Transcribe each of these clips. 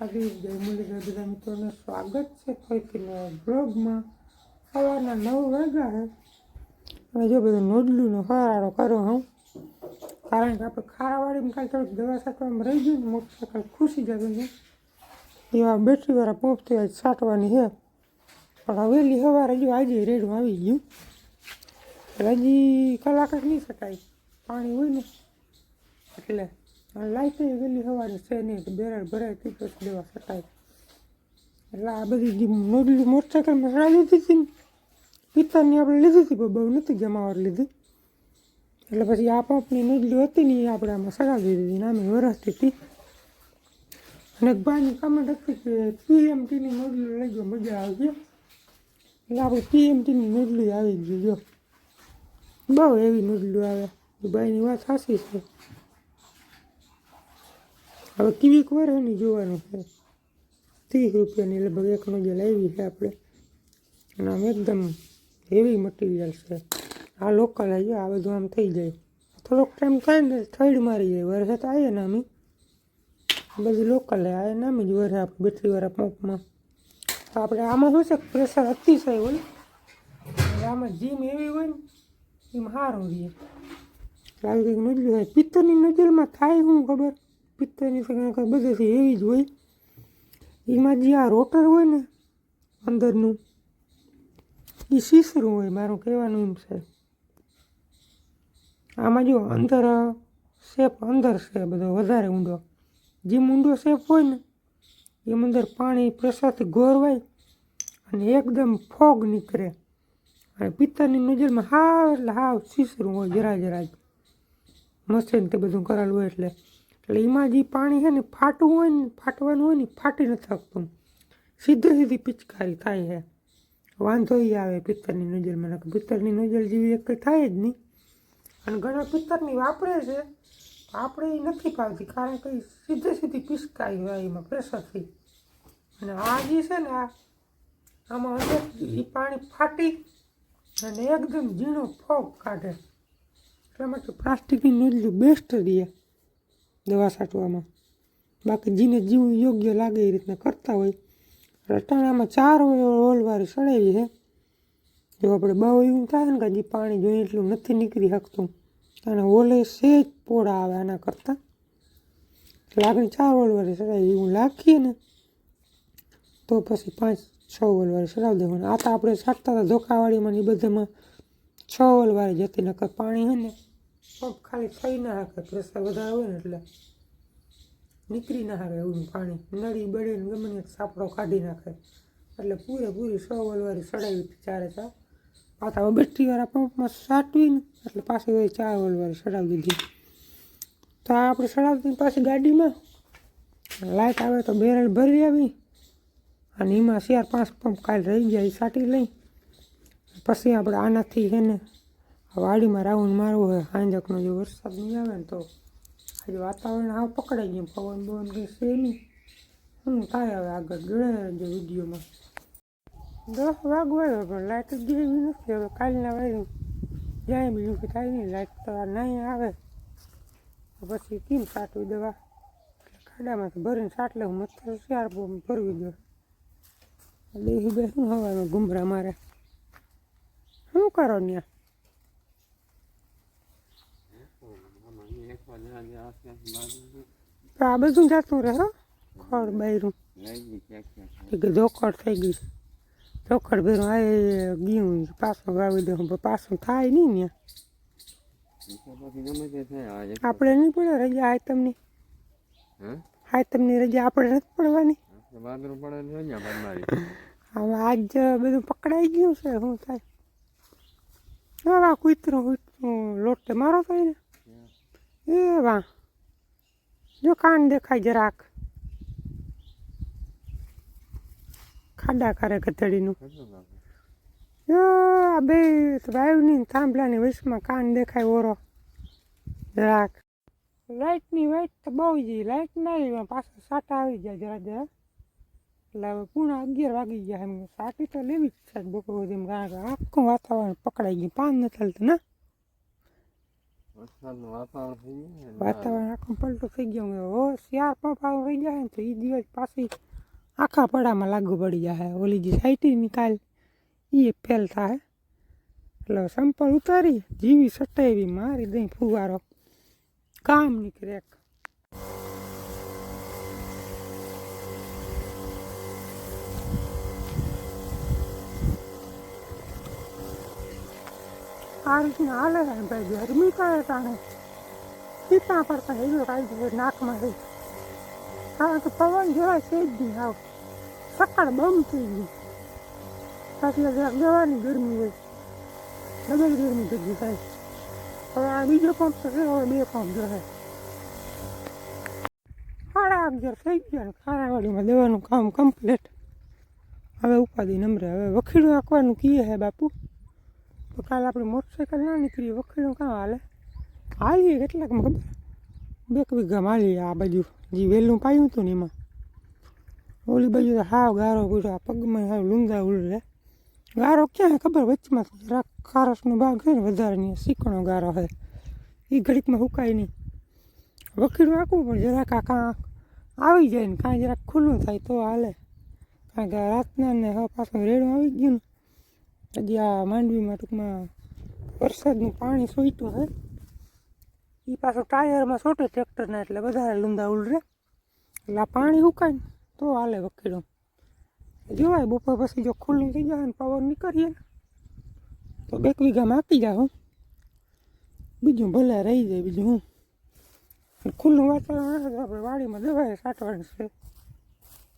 દ્વારકાધીશ જય મુરલીધર બધા મિત્રોને સ્વાગત છે ફરીથી બ્લોગમાં. સવારના 9 વાગ્યા છે અને જો બધું નોડલુંનો ફરાળો કરો હું, કારણ કે આપણે ખારાવાડીમાં કાંઈ થોડીક દવા છાંટવામાં રહી ગયું ને મોટરસાઇકલ ખુશી જતું છે એવા બેટરીવાળા પંપથી આજ છાંટવાની છે. પણ વહેલી સવારે જો આજે રેડું આવી ગયું એટલે હજી કલાક જ નહીં છટાય, પાણી હોય ને એટલે લાઈટ વહેલી સવારે છે નહીં તો બેરાડ ભરાય તે પછી દવા છટાય. એટલે આ બધી જે નોડલી મોટરસાઇકલમાં ચડાવી દીધી હતી ને પિત્તરની આપણે લીધી હતી પણ બહુ નથી જમાવટ લીધી, એટલે પછી આ પંપની નોડલી હતી ને એ આપણે આમાં ચડાવી દીધી નામે વરસતી હતી. અને એક ભાઈની કમેન્ટ હતી કે પીએમટીની નોડલી લઈ ગયો મજા આવશે, એટલે આપણે પીએમટીની નોડલી આવી ગઈ. જો બહુ એવી નોડલી આવે, એ ભાઈની વાત સાચી છે. હવે કેવીક વાર એની જોવાનું છે, 30 રૂપિયાની લગભગ એક નોજલ આવી છે આપણે, અને આમ એકદમ હેવી મટીરિયલ છે. આ લોકલ આવી આ બધું આમ થઈ જાય, થોડોક ટાઈમ થાય ને થર્ડ મારી જાય. વરસાદ આવે ને આમ બધી લોકલ આવે ને આમ જ વરે આપણે બેટરીવાળા પંપમાં. તો આપણે આમાં શું છે પ્રેશર અતિશય હોય, એટલે આમાં જીમ એવી હોય ને એમ સારું રહીએ. આવી કંઈક નોજલ હોય. પિત્તરની નોજલમાં થાય શું ખબર, પિત્તરની તો બધેથી એવી જ હોય. એમાં જે આ રોટર હોય ને અંદરનું એ સીસરું હોય, મારું કહેવાનું એમ છે. આમાં જો અંદર શેપ અંદર છે બધો વધારે ઊંડો, જેમ ઊંડો શેપ હોય ને એમ અંદર પાણી પ્રેશરથી ગોરવાય અને એકદમ ફોગ નીકળે. અને પિત્તરની નજરમાં હાવ એટલે હાવ સીસરું હોય, જરા જ મશીન તે બધું કરેલું હોય એટલે એમાં જે પાણી છે ને ફાટવું હોય ને ફાટવાનું હોય ને ફાટી નથી શકતું, સીધી પિચકારી થાય છે. વાંધો એ આવે પિત્તરની નજરમાં, પિત્તરની નજર જેવી એક કંઈ થાય જ નહીં. અને ઘણા પિત્તરની વાપરે છે, આપણે એ નથી પાવતી કારણ કે સીધી પિચકારી હોય એમાં પ્રેશરથી. અને આ જે છે ને આમાં અંદર એ પાણી ફાટી અને એકદમ ઝીણો ફોગ કાઢે. એટલા માટે પ્લાસ્ટિકની નોજલી બેસ્ટ રહે દવા છાંટવામાં. બાકી જેને જીવું યોગ્ય લાગે એ રીતના કરતા હોય. રટાણામાં 4 હોલવાળી સડાવી છે. જો આપણે બહુ એવું થાય ને કે જે પાણી જોઈએ એટલું નથી નીકળી શકતું, અને હોલે સેજ પોળા આવે આના કરતાં, એટલે આપણે 4 હોલવાળી સડાવી એવું લાખીએ ને તો પછી 5-6 હોલવાળી સડાવી દેવાનું. આ તો આપણે છાંટતા હતા ધોકાવાળીમાં એ બધામાં 6 હોલવાળી જતી, નકર પાણી છે ને પંપ ખાલી થઈ ના શકે, પ્રેશર વધારે હોય ને એટલે નીકળી ના શકે એવું પાણી, નળી બળીને ગમે સાપડો કાઢી નાખે. એટલે પૂરેપૂરી 100 હોલવાળી સડાવી હતી 4 પાછા બેટરીવાળા પંપમાં છાંટવી ને એટલે પાછી હોય 4 હોલવાળી સડાવી દીધી. તો આ આપણે સડાવી દીધી પાછી ગાડીમાં, લાઇટ આવે તો બેરલ ભરી આવી અને એમાં 4-5 પંપ કાલ રહી ગયા એ છાંટી લઈ. પછી આપણે આનાથી છે ને વાડીમાં રાઉન્ડ મારવું હોય હાંજકનો, જો વરસાદ નહીં આવે ને તો. આજે વાતાવરણ આવ પકડાઈ ગયું, પવન બવન કંઈ છે નહીં, શું થાય હવે આગળ જોડે જો વિડીયોમાં. 10 વાગવા પણ લાઇટ જ જેવી નથી. હવે કાલના વાયરું જાય બીજું કંઈ થાય નહીં, લાઇટ તો નહીં આવે પછી કેમ છાંટવી દવા, એટલે ખાડામાં તો ભરીને છાંટ લેવું, મચ્છર 4 ભરવી દો. દેહી બે શું હવામાં ઘૂમરા મારે, શું કરો ત્યાં? આ બધું જતું રહે હો ખડ બૈરું કે ધોકડ થઈ ગઈ, ધોકડ ભેરું આ ગયું પાછું વાવી દઉં પણ પાછું થાય નહીં ને. આપણે નહીં પડે રજા હાયતમની, હાયતમની રજા આપણે નથી પડવાની. હવે આજ બધું પકડાઈ ગયું છે, શું થાય હવે કૂતરું લોટે મારો થાય ને એ વાહ જો કાન દેખાય જરાક, ખાડા કરે ગધડીનું. આ બે વાયુની થાંભલાની વચમાં કાન દેખાય ઓરો જરાક. લાઇટની વાઇટ તો બહુ જ, લાઇટ ના આવી પાછા સાટા આવી જાય જરા. એટલે હવે 11:30 વાગી ગયા, એમ સાટી તો લેવી જ છે બપોર સુધી, કારણ કે આખું વાતાવરણ પકડાઈ ગયું, પાન નથી ચાલતું ને. વરસાદનું વાતાવરણ થઈ ગયું ને વાતાવરણ આખું પલટું થઈ ગયું હો શિયાળ પંપ રહી જાય ને તો એ દિવસ પાછી આખા પડામાં લાગુ પડી જાય ઓલી જે સાઈટી નિકાલ એ ફેલ થાય એટલે સંપલ ઉતારી જીવી સટાવી મારી દઈ ફુવારો કામ નીકળે આ રીતના હાલે છે ભાઈ ગરમી કરે તાણે પીતા પડતા હેલો કાઢી નાકમાં રહી કારણ કે પવન જેવા છે જ નહીં આવ સકાળ બમ થઈ ગઈ એટલે જવાની ગરમી હોય ડબલ ગરમી ભેગી થાય હવે આ બીજો પંપ છે હવે 2 પંપ જોશે 11:30 થઈ ગયા ને ખારાવાડીમાં દેવાનું કામ કમ્પ્લીટ હવે ઉપાધિ નમરે હવે વખીડું આંકવાનું કીએ હે બાપુ તો કાલે આપણે મોટરસાઇકલ ના નીકળીએ વખીડું કાં હાલીએ કેટલાકમાં ખબર 2 વીઘામાં હાલીએ આ બાજુ જે વહેલું પાયું હતું ને એમાં ઓલી બાજુ તો હાવ ગારો પૂરો પગમાં હાવ લૂંગા ઉડે ગારો ક્યાં ખબર વચમાં જરાક ખારસનો ભાગ છે ને વધારે નહીં શીકણો ગારો છે એ ઘડીકમાં સુકાય નહીં વખીડું આંકવું પણ જરાક આ કાં આવી જાય ને કાંઈ જરાક ખુલ્લું થાય તો હાલે કારણ કે રાતના ને હવે પાછું રેડું આવી ગયું ને હજી આ માંડવીમાં ટૂંકમાં વરસાદનું પાણી સોઈતું છે એ પાછું ટાયરમાં સોટે ટ્રેક્ટરના એટલે વધારે લૂંદા ઉલરે એટલે આ પાણી સુકાય ને તો હાલે વખીડું જોવાય બપોર પછી જો ખુલ્લું થઈ જાય ને પવન નીકળીએ ને તો 2 વીઘામાં આપી જાય હું બીજું ભલે રહી જાય બીજું હું ખુલ્લું વાતાવરણ હશે તો આપણે વાડીમાં દવાએ સાટવાની છે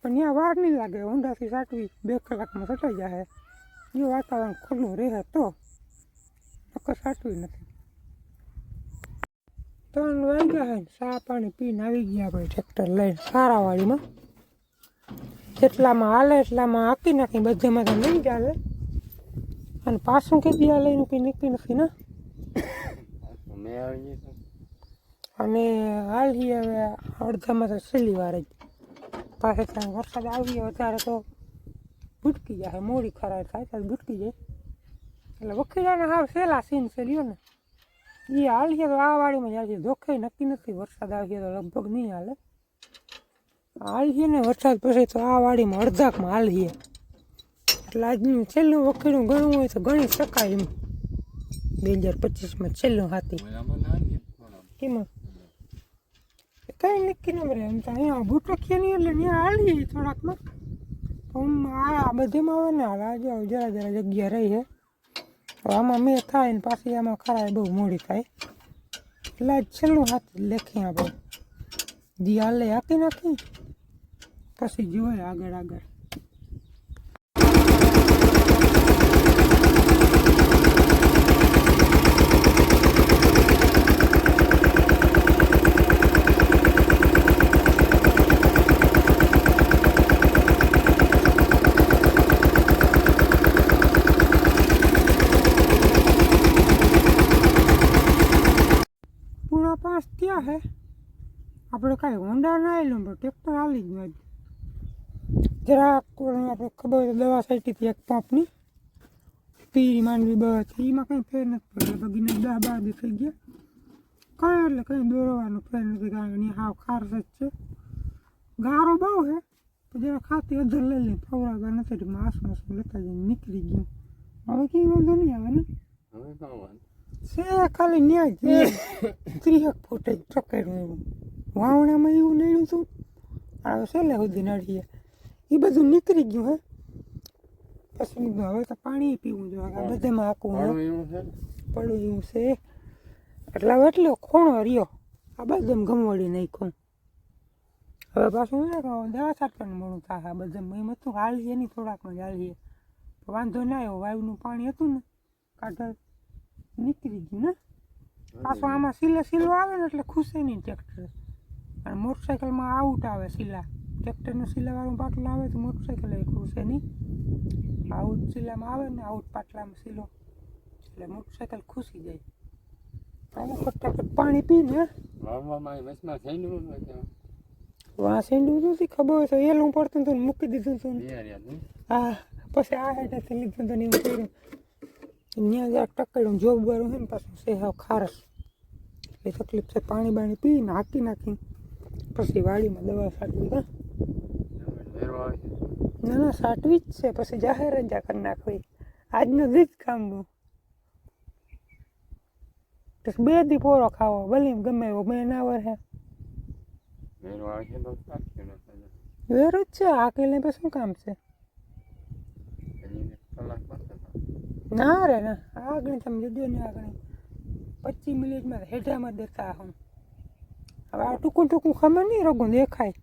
પણ ત્યાં વાર નહીં લાગે ઊંડાથી સાટવી 2 કલાકમાં સટાઈ જાય જો વાતાવરણ ખુલ્લું રહે તો નકર સાટવી નથી 3 વાગ્યા છે ચા પાણી પીને આવી ગયા આપણે ટ્રેક્ટર લઈને સારાવાડીમાં જેટલામાં હાલે એટલામાં હાંકી નાખી બધેમાં તો નહીં ચાલે અને પાછું કે દિયા લઈને કંઈ નીકળી નથી ને અને હાલ હવે અડધામાં તો છેલ્લી વાર જ પાસે ત્યાં વરસાદ આવી વધારે તો ભૂટકી જાય મોડી ખરાબ થાય ત્યારે ભૂટકી જાય એટલે વખીડાને હાવ સહેલા સીન લ્યો ને એ હાલીએ તો આ વાડીમાં જાય છે ધોખે નક્કી નથી વરસાદ આવીએ તો લગભગ નહીં હાલે હાલીએ ને વરસાદ પછી તો આ વાડીમાં અડધાકમાં હાલીએ એટલે આજનું છેલ્લું વખીડું ગણવું હોય તો ગણી શકાય એમ 2025માં છેલ્લું હાથી કેમાં કંઈ નક્કી ન રહે એમ તો અહીંયા ભૂટકીએ નહીં એટલે ત્યાં હાલીએ થોડાકમાં આ બધેમાં આવે ને હાલ આજે જરા જગ્યા રહી છે આમાં મેં થાય ને પાછી આમાં ખરાય બહુ મોડી થાય એટલે આજ છેલ્લું હાથ લેખીએ આપણે જી હાલે આપી નાખી પછી જોઈએ આગળ ત્યાં હે આપણે કાંઈ હોન્ડા ના આવેલું પણ ટ્રેક્ટર હાલી ગયું જરાક આપણે ખબર દવા છાંટી હતી 1 પંપની પીરી માંડવી બસ એમાં કંઈ ફેર નથી પડ્યો બગીને 10-12 દી થઈ ગયા કાંઈ એટલે કંઈ દોરવાનો ફેર નથી કારણ કે હાવ ખારસ જ છે ગારો બહુ છે તો જરા ખાતી અધર લઈ લઈ ફવરાગા નથી માસું લેતા જઈને નીકળી ગયું હવે કંઈ વાંધો નહીં આવે ને છે ખાલી ન્યાય 30 ફૂટ જ ટકેરું એવું વાવણામાં એવું નડ્યું હતું હવે છેલ્લે સુધી નડીએ એ બધું નીકળી ગયું હે પછી હવે તો પાણી પીવું જોઈએ આ બધામાં આખું પડું એવું છે એટલે એટલો ખોણો રહ્યો આ બધામાં ગમવડી નાખ્યું હવે પાછું દવા છાંટવાનું મોડું થાય આ બધામાં એમ હતું હાલીએ નહીં થોડાકમાં જ હાલીએ વાંધો ના આવ્યો વાયુનું પાણી હતું ને કાઢળ નીકળી ગયું ને પાછું આમાં સિલો આવે ને એટલે ખુશે નહીં ટ્રેક્ટર અને મોટરસાઇકલમાં આઉટ આવે સિલા ટ્રેક્ટરનું સિલાવાળું પાટલું આવે તો મોટરસાઇકલ એ ખુશે નહીં આઉટ સિલામાં આવે ને આઉટ પાટલામાં સિલો એટલે મોટરસાઇકલ ખુશી જાય આને ફટાફટ પાણી પીને વાં સેંડું નથી ખબર હોય તો એલું પડતું હતું મૂકી દીધું હતું હા પછી આ હેઠેથી લીધું હતું એવું કર્યું ત્યાં જરાક ટકેડું જોબ વાળું છે ને પાછું છે હાવ ખારસ એટલે તકલીફ છે. પાણી બાણી પીને હાકી નાખી પછી વાડીમાં દવા છાંટવી. હા વેરવા આવે છે. ના ના છાંટવી જ છે, પછી જાહેર રજા કરી નાખવી. આજનું જ કામનું બે દી પોરો ખાવો ભલે ગમે એવો મેં ના વરે વેરવા આવે છે તો સાચી ન થાય. વેરું જ છે. હાકી લઈને પછી શું કામ છે? એની કલાક પાસે ના રે ના, આગળ તમે જજો ને આગળ 25 મિનિટમાં હેઠામાં દેતા હું. હવે આ ટૂંકું ટૂંકું ખબર નહીં રગું દેખાય.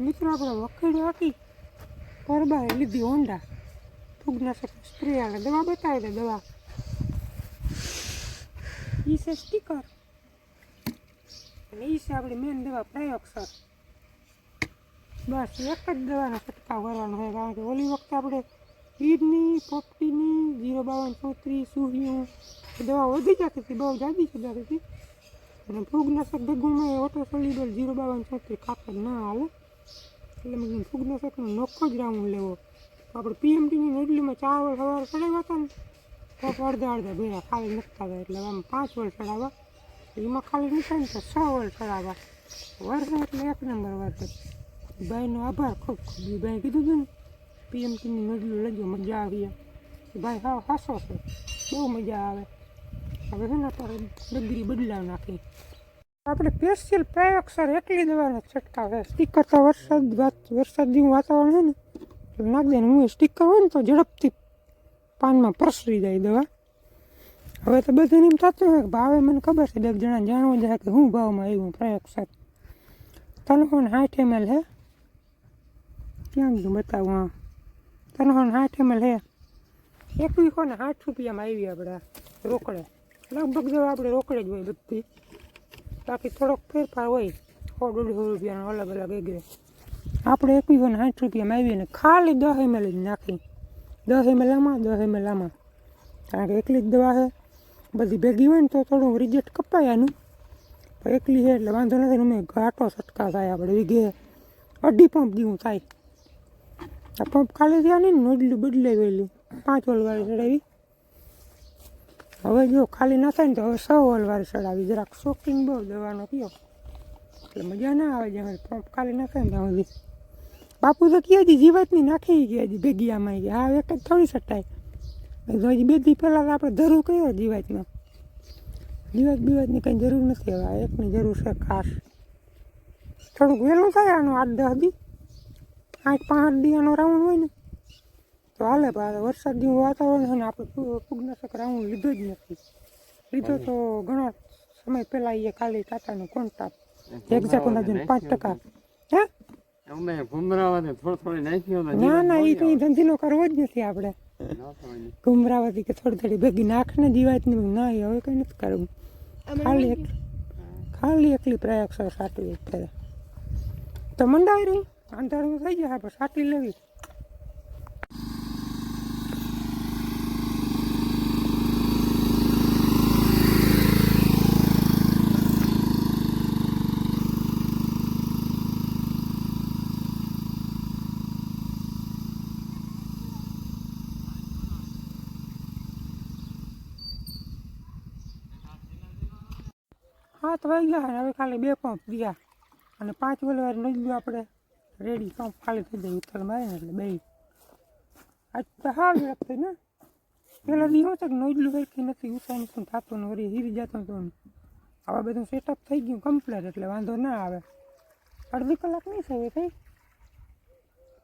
મિત્રો આપણે વખેડી હાકી પરબારે લીધી હોન્ડા ફૂગનાશક સ્પ્રે આવે દવા બતાવી દે. દવા ઈ છે સ્ટીકર અને ઈ છે આપણી મેન દવા પ્રયોગસર. બસ એક જ દવાનો છંટકાવ કરવાનો હોય, કારણ કે ઓલી વખતે આપણે ઈડની પોપટીની 05234 સુહ્યું દવા વધી જતી હતી, બહુ જાજી જતી હતી. અને ફૂગનાશક ભેગું ઓટો સોલ્યુબલ 05234 ખાતર ના હાલે, એટલે મેં ફૂગનાશકનો નોખો જ રાઉન્ડ લેવો. આપણે પીએમટીની નડલીમાં 4 વર સવારે ચડાવ્યા હતા ને તો અડધા અડધા ભેળા ખાલી નખતા હતા. એટલે આમ 5 વર ચડાવવા, એમાં ખાલી નીકળે ને તો 6 વર ચડાવવા. વર્ષે એટલે એક નંબર વર્ષે. ભાઈનો આભાર ખૂબ ખૂબ. ભાઈ કીધું હતું ને પીએમટીની નડલું લેજો મજા આવી. ભાઈ હા હાસો છે, બહુ મજા આવે. હવે છે ને અત્યારે ડગરી બદલાવ નાખી. આપણે સ્પેશિયલ પ્રયોગસર એકલી દવાનો છંટકાવ છે. સ્ટીકર તો વરસાદ જેવું વાતાવરણ છે ને એટલે નાખી દે. હું સ્ટીકર હોય ને તો ઝડપથી પાનમાં પ્રસરી જાય દવા. હવે તો બધાને એમ થતું હોય કે ભાવે મને ખબર છે, 2 જણા જાણવું જાય કે શું ભાવમાં આવ્યું પ્રયોગસર. 360 ml હે, ક્યાં ગયું બતાવું? હા 360 ml હે. 2160 રૂપિયામાં આવી આપણે રોકડે. લગભગ જો આપણે રોકડે જ હોય બધી, બાકી થોડોક ફેરફાર હોય 100-150 રૂપિયાનો અલગ અલગ એગ્રે. આપણે 2160 રૂપિયામાં આવીએ ને ખાલી 10 ml જ નાખી. 10 ml આમાં 10 ml આમાં, કારણ કે એકલી જ દવા છે. બધી ભેગી હોય ને તો થોડું રિજેક્ટ કપાયાનું, પણ એકલી છે એટલે વાંધો નથી. અમે ઘાટો છટકા થાય, આપણે વીઘે 2.5 પંપ જેવું થાય. આ પંપ ખાલી થયા નહીં ને નોડલું બદલાવેલી 5 વોલ્ટવાળી ચડાવી. હવે જો ખાલી ના થાય ને તો હવે 6 વોલ્ટવાળી ચડાવી. જરાક શોખીન બહુ દવાનો કયો એટલે મજા ના આવે. જ્યાં પંપ ખાલી ના થાય ને ત્યાં સુધી. બાપુ તો કહે હજી જીવાતની નાખી ગયા, હજી ભેગી આમાં ગયા. હા એક જ થોડી છટાય. હજી 2 દી પહેલાં તો આપણે ધરું કર્યો જીવાતમાં. જીવાતની કંઈ જરૂર નથી. હવે આ એકની જરૂર છે ખાસ. થોડુંક વહેલું થાય આનું 8-10 દી, 8-5 દી આનો રાઉન્ડ હોય ને તો હાલે. પણ વરસાદ જેવું વાતાવરણ છે ને આપણે ફૂગનાશક રાઉન્ડ લીધો જ નથી. લીધો તો ઘણા સમય પહેલાં એ ખાલી ટાટાનું કોન્ટ્રાક્ટ એક્ઝાક્ટ 5%. હે અમે ઘુમરાવાથી થોડી નાખ્યો તો ના ના, એ કંઈ ધંધીનો કરવો જ નથી આપણે. ઘુમરાવાથી કે થોડી ભેગી નાખને જીવાતની ના, હવે કંઈ નથી કરવું. ખાલી એકલી પ્રયોગસર સાટવી અત્યારે તો મંડાઈ રહી. અંધારું થઈ જાય આપણે સાટી લેવી. હાથ વાઈ ગયા. હવે ખાલી 2 પંપ ગયા અને 5 વોલ્ટવાળી નજલું આપણે રેડી. પંપ ખાલી થઈ જાય ઉથલ મારે ને એટલે 2 આજ તો સારું રાખશે ને. પેલા દી શું છે કે નજલું સરખી નથી, ઉસાઈ નથી થતું ને વળી હીરી જતું હતું. હવે બધું સેટઅપ થઈ ગયું કમ્પ્લેટ એટલે વાંધો ના આવે. અડધી કલાક નહીં થાય થઈ,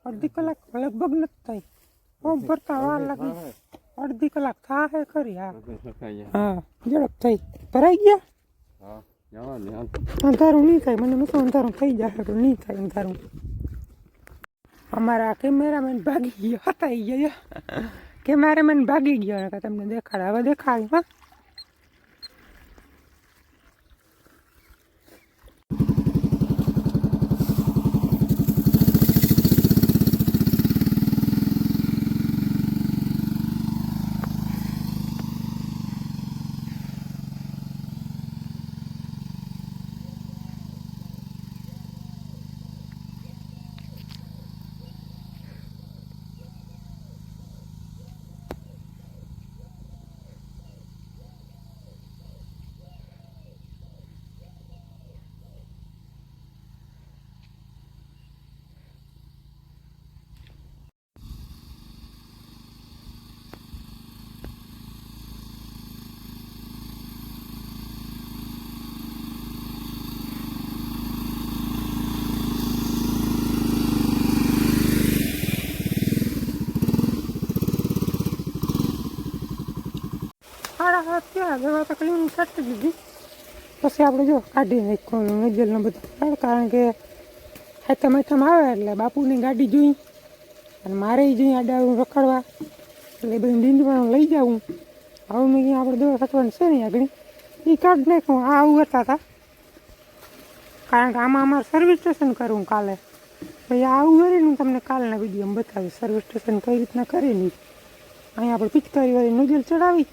અડધી કલાક લગભગ નથી થઈ. પંપ ભરતા વાર લાગી. અડધી કલાક થાય ખરી. હા બધું સકાઈ જાય. હા ઝડપ થઈ ભરાઈ ગયા. હા જવા દે હાલ. અંધારું નહીં થાય મને મિત્રો અંધારું થઈ જાય તો નહીં થાય અંધારું. અમારા કેમેરામેન ભાગી ગયો હતાઈ ગયો. કેમેરામેન ભાગી ગયો ને તમને દેખાડ હવે દેખાડ. હા સાડા સાત થયા દવા તો ક્લીન કાઢી દીધી. પછી આપણે જો કાઢી નાખ્યું નજલને બધું કારણ કે હેતમ આવે એટલે બાપુની ગાડી જોઈ અને મારે જોઈ આડાવું રખડવા એટલે બધું ડીંડવાનું લઈ જાઉં. આવું મેં આપણે દવા કાઢવાની છે ને આગળ એ કાઢી નાખ્યું. આ આવું હતા હતા કારણ કે આમાં અમારે સર્વિસ સ્ટેશન કરવું કાલે. પછી આવું કરીને હું તમને કાલના વિડીયોમાં બતાવીશ સર્વિસ સ્ટેશન કઈ રીતના કરેલી. અહીંયા આપણે પિચકારીવાળી નોઝલ ચડાવી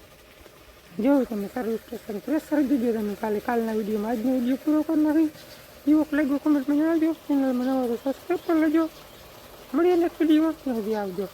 જોયું તમે સર્વિસ સ્ટેશન પ્રેસ કરી દીધો તમે કાલના વિડીયોમાં. આજનો વિડીયો પૂરો કરી નાખી. યુવક લાગ્યો કમેન્ટમાં જણાવજો. ચેનલમાં નવા તો સબસ્ક્રાઈબ કરી લેજો. મળીએ નેક્સ્ટ વિડીયોમાં. ત્યાં સુધી આવજો.